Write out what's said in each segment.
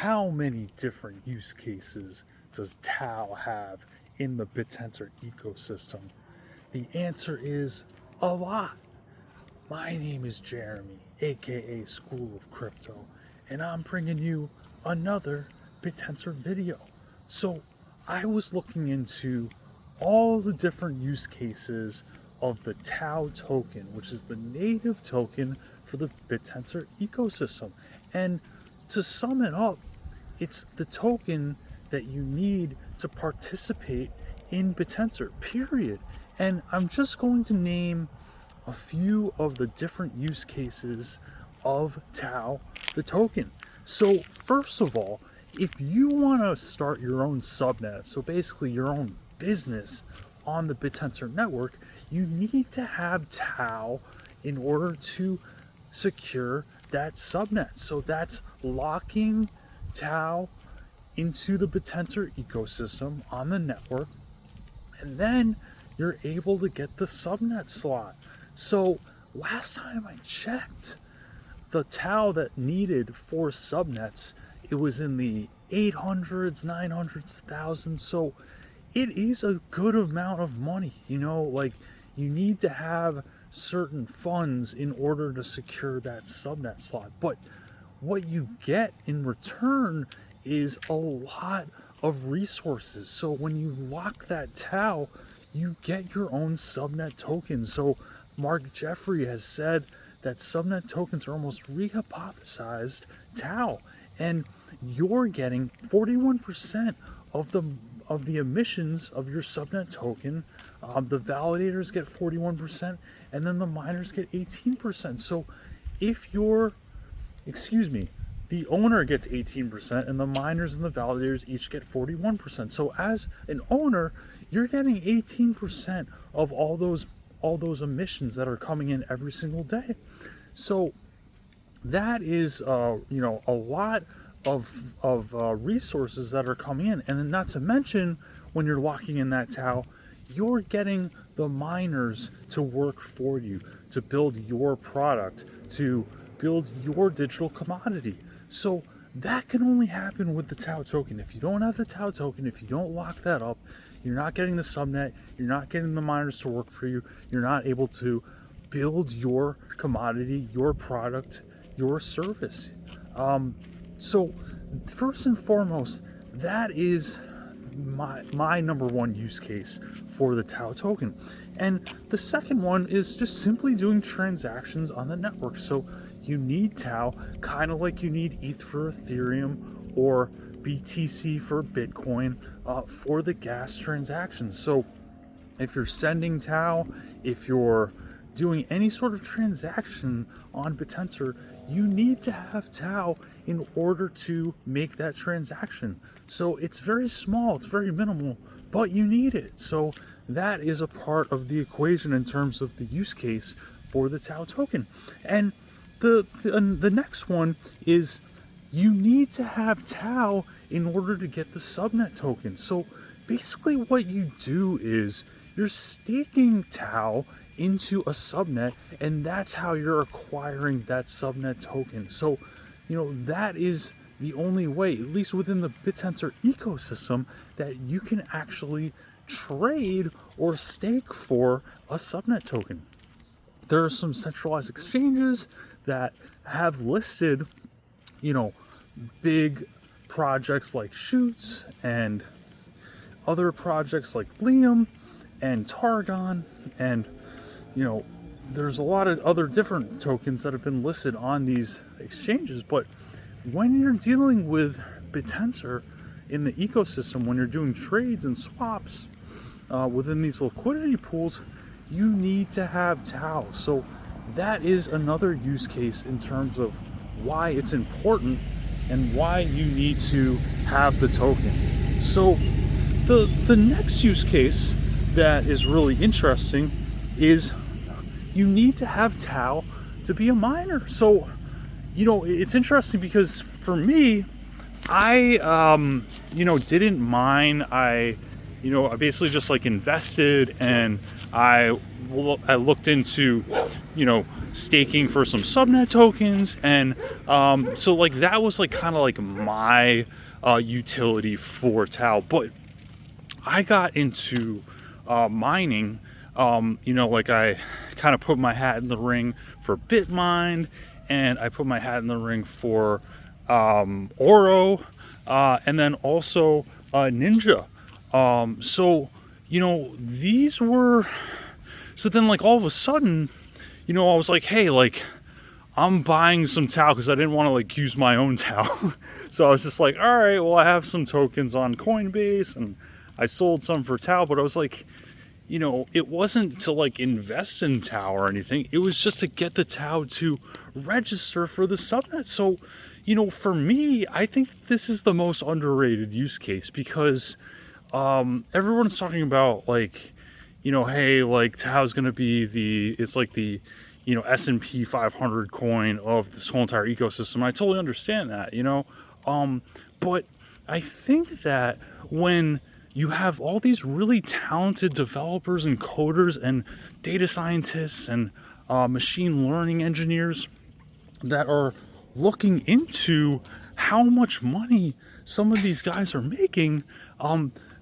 How many different use cases does TAO have in the Bittensor ecosystem? The answer is a lot. My name is Jeremy, aka School of Crypto, and I'm bringing you another Bittensor video. So I was looking into all the different use cases of the TAO token, which is the native token for the Bittensor ecosystem. And to sum it up, it's the token that you need to participate in Bittensor, period. And I'm just going to name a few of the different use cases of TAO, the token. So first of all, if you want to start your own subnet, so basically your own business on the Bittensor network, you need to have TAO in order to secure that subnet. So that's locking TAO into the Bittensor ecosystem on the network, and then you're able to get the subnet slot. So last time I checked, the TAO that needed for subnets, it was in the 800s, 900s, thousands. So it is a good amount of money. Like, you need to have certain funds in order to secure that subnet slot. But what you get in return is a lot of resources. So when you lock that TAO, you get your own subnet token. So Mark Jeffrey has said that subnet tokens are almost rehypothesized TAO, and you're getting 41% of the emissions of your subnet token. The validators get 41%, and then the miners get 18%. So the owner gets 18%, and the miners and the validators each get 41%. So as an owner, you're getting 18% of all those emissions that are coming in every single day. So that is a lot of resources that are coming in. And then, not to mention, when you're locking in that TAO, you're getting the miners to work for you, to build your product, to build your digital commodity. So that can only happen with the TAO token. If you don't have the TAO token, if you don't lock that up, you're not getting the subnet, you're not getting the miners to work for you, you're not able to build your commodity, your product, your service. So first and foremost, that is my number one use case for the TAO token. And the second one is just simply doing transactions on the network. So you need TAO, kind of like you need ETH for Ethereum or BTC for Bitcoin, for the gas transactions. So if you're sending TAO, if you're doing any sort of transaction on Bittensor, you need to have TAO in order to make that transaction. So it's very small, it's very minimal, but you need it. So that is a part of the equation in terms of the use case for the TAO token. And the next one is you need to have TAO in order to get the subnet token. So basically what you do is you're staking TAO into a subnet, and that's how you're acquiring that subnet token. So, that is the only way, at least within the Bittensor ecosystem, that you can actually trade or stake for a subnet token. There are some centralized exchanges that have listed, big projects like Shoots and other projects like Liam and Targon, and there's a lot of other different tokens that have been listed on these exchanges. But when you're dealing with Bittensor in the ecosystem, when you're doing trades and swaps within these liquidity pools, you need to have TAO. So that is another use case in terms of why it's important and why you need to have the token. So the next use case that is really interesting is you need to have TAO to be a miner. So, it's interesting because for me, I, didn't mine. I basically just invested, and I looked into, staking for some subnet tokens. And so like that was like kind of like my utility for TAO. But I got into mining, like I kind of put my hat in the ring for Bitmine, and I put my hat in the ring for Oro, and then also Ninja. These were, so then like all of a sudden, I was like, hey, like I'm buying some TAO because I didn't want to like use my own TAO. So I was just like, all right, well, I have some tokens on Coinbase and I sold some for TAO, but I was like, it wasn't to like invest in TAO or anything. It was just to get the TAO to register for the subnet. So, for me, I think this is the most underrated use case because everyone's talking about like, hey, like TAO is going to be it's like the, S&P 500 coin of this whole entire ecosystem. I totally understand that, but I think that when you have all these really talented developers and coders and data scientists and machine learning engineers that are looking into how much money some of these guys are making,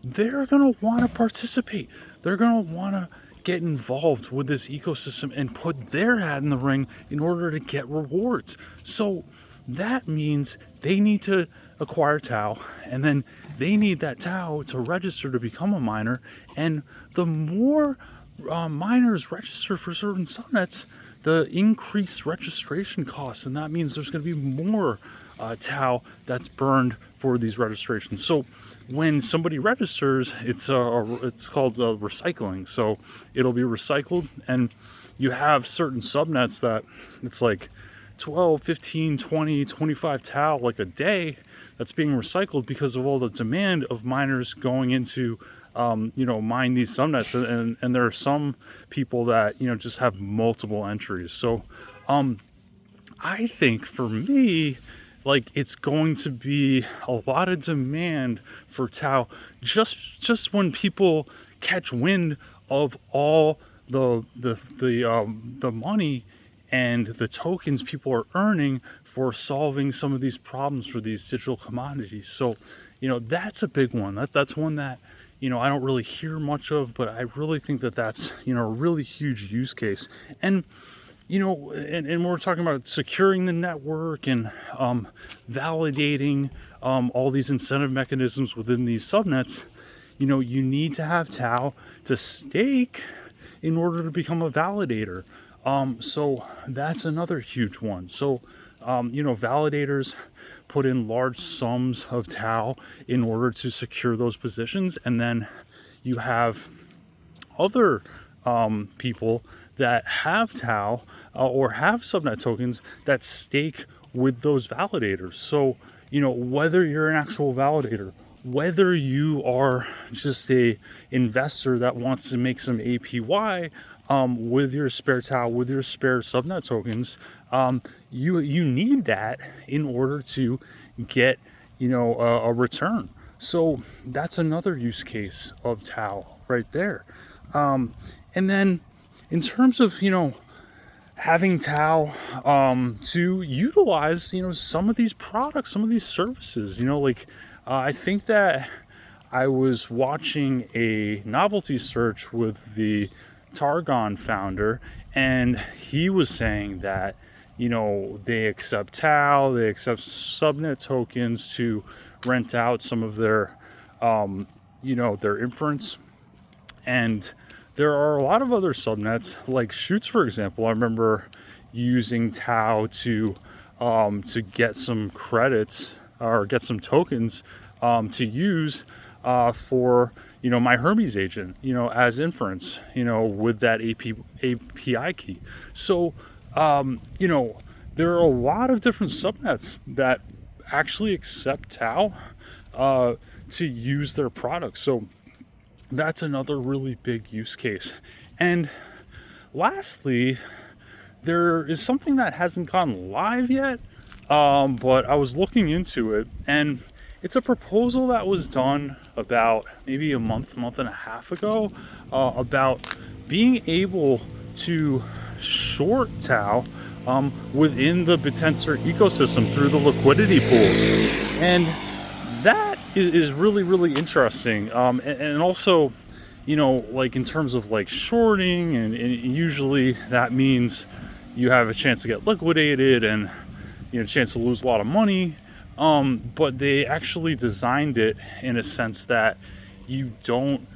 they're going to want to participate. They're going to want to get involved with this ecosystem and put their hat in the ring in order to get rewards. So that means they need to acquire TAO, and then they need that TAO to register to become a miner. And the more miners register for certain subnets, the increased registration costs, and that means there's going to be more TAO that's burned for these registrations. So when somebody registers, it's called recycling. So it'll be recycled, and you have certain subnets that it's like 12, 15, 20, 25 TAO like a day that's being recycled because of all the demand of miners going into mine these subnets, and there are some people that just have multiple entries. So I think for me, like it's going to be a lot of demand for TAO just when people catch wind of all the money and the tokens people are earning for solving some of these problems for these digital commodities. So, that's a big one. That's one that, I don't really hear much of, but I really think that that's, a really huge use case. And, and we're talking about securing the network and validating all these incentive mechanisms within these subnets. You need to have TAO to stake in order to become a validator. So that's another huge one. So, validators put in large sums of TAO in order to secure those positions. And then you have other people that have TAO or have subnet tokens that stake with those validators. So, whether you're an actual validator, whether you are just a investor that wants to make some APY with your spare TAO, with your spare subnet tokens, you need that in order to get a return. So that's another use case of TAO right there. And then in terms of having TAO to utilize some of these products, some of these services, I think that I was watching a novelty search with the Targon founder, and he was saying that they accept TAO, they accept subnet tokens to rent out some of their their inference. And there are a lot of other subnets like Shoots, for example. I remember using TAO to get some credits or get some tokens to use for my Hermes agent, as inference, with that API key. So, there are a lot of different subnets that actually accept TAO to use their products. So that's another really big use case. And lastly, there is something that hasn't gone live yet, but I was looking into it, and it's a proposal that was done about maybe a month and a half ago, about being able to short TAO within the Bittensor ecosystem through the liquidity pools. And that is really, really interesting. And also, you know, like in terms of like shorting, and usually that means you have a chance to get liquidated and, you know, a chance to lose a lot of money. But they actually designed it in a sense that you don't,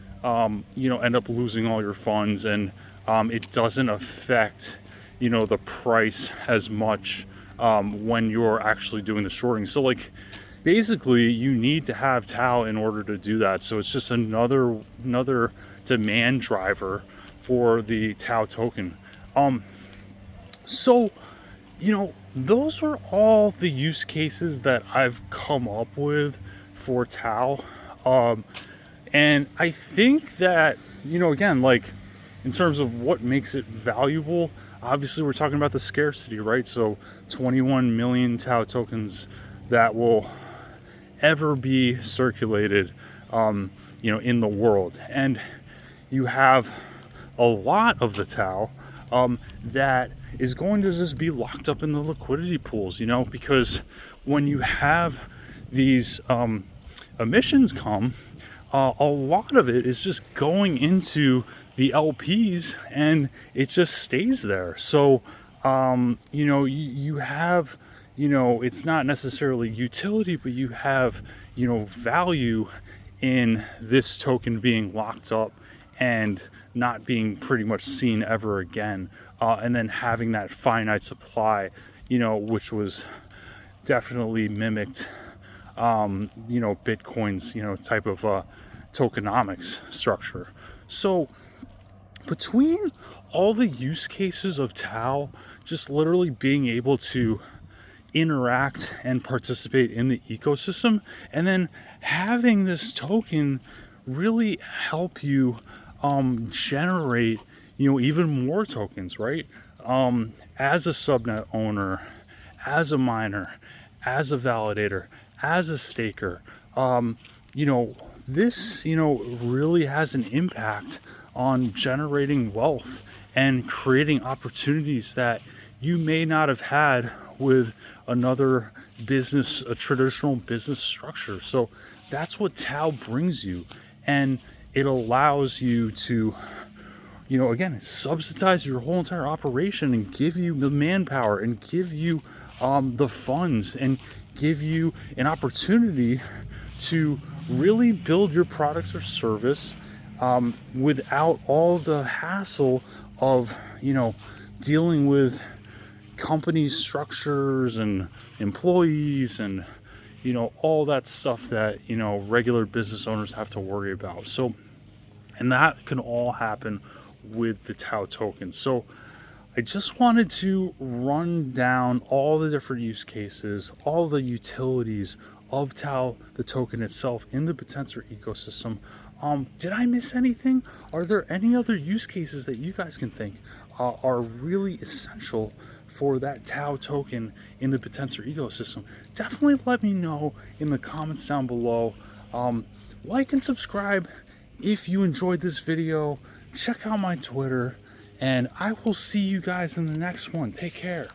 you know, end up losing all your funds, and it doesn't affect, you know, the price as much when you're actually doing the shorting. So like basically you need to have TAO in order to do that. So it's just another demand driver for the TAO token. So, you know, those are all the use cases that I've come up with for TAO. And I think that, you know, again, like in terms of what makes it valuable, obviously we're talking about the scarcity, right? So 21 million TAO tokens that will ever be circulated, you know, in the world. And you have a lot of the TAO that is going to just be locked up in the liquidity pools, you know, because when you have these emissions come, a lot of it is just going into the LPs and it just stays there. So, you know, you have, you know, it's not necessarily utility, but you have, you know, value in this token being locked up and not being pretty much seen ever again. And then having that finite supply, you know, which was definitely mimicked, you know, Bitcoin's, you know, type of tokenomics structure. So between all the use cases of TAO, just literally being able to interact and participate in the ecosystem, and then having this token really help you generate, you know, even more tokens, right? As a subnet owner, as a miner, as a validator, as a staker, you know, this, you know, really has an impact on generating wealth and creating opportunities that you may not have had with another business, a traditional business structure. So that's what TAO brings you, and it allows you to, you know, again, subsidize your whole entire operation and give you the manpower and give you the funds and give you an opportunity to really build your product or service without all the hassle of, you know, dealing with company structures and employees and, you know, all that stuff that, you know, regular business owners have to worry about. So, and that can all happen with the TAO token. So I just wanted to run down all the different use cases, all the utilities of TAO, the token itself, in the Bittensor ecosystem. Did I miss anything? Are there any other use cases that you guys can think are really essential for that TAO token in the Bittensor ecosystem? Definitely let me know in the comments down below. Like and subscribe if you enjoyed this video. Check out my Twitter, and I will see you guys in the next one. Take care.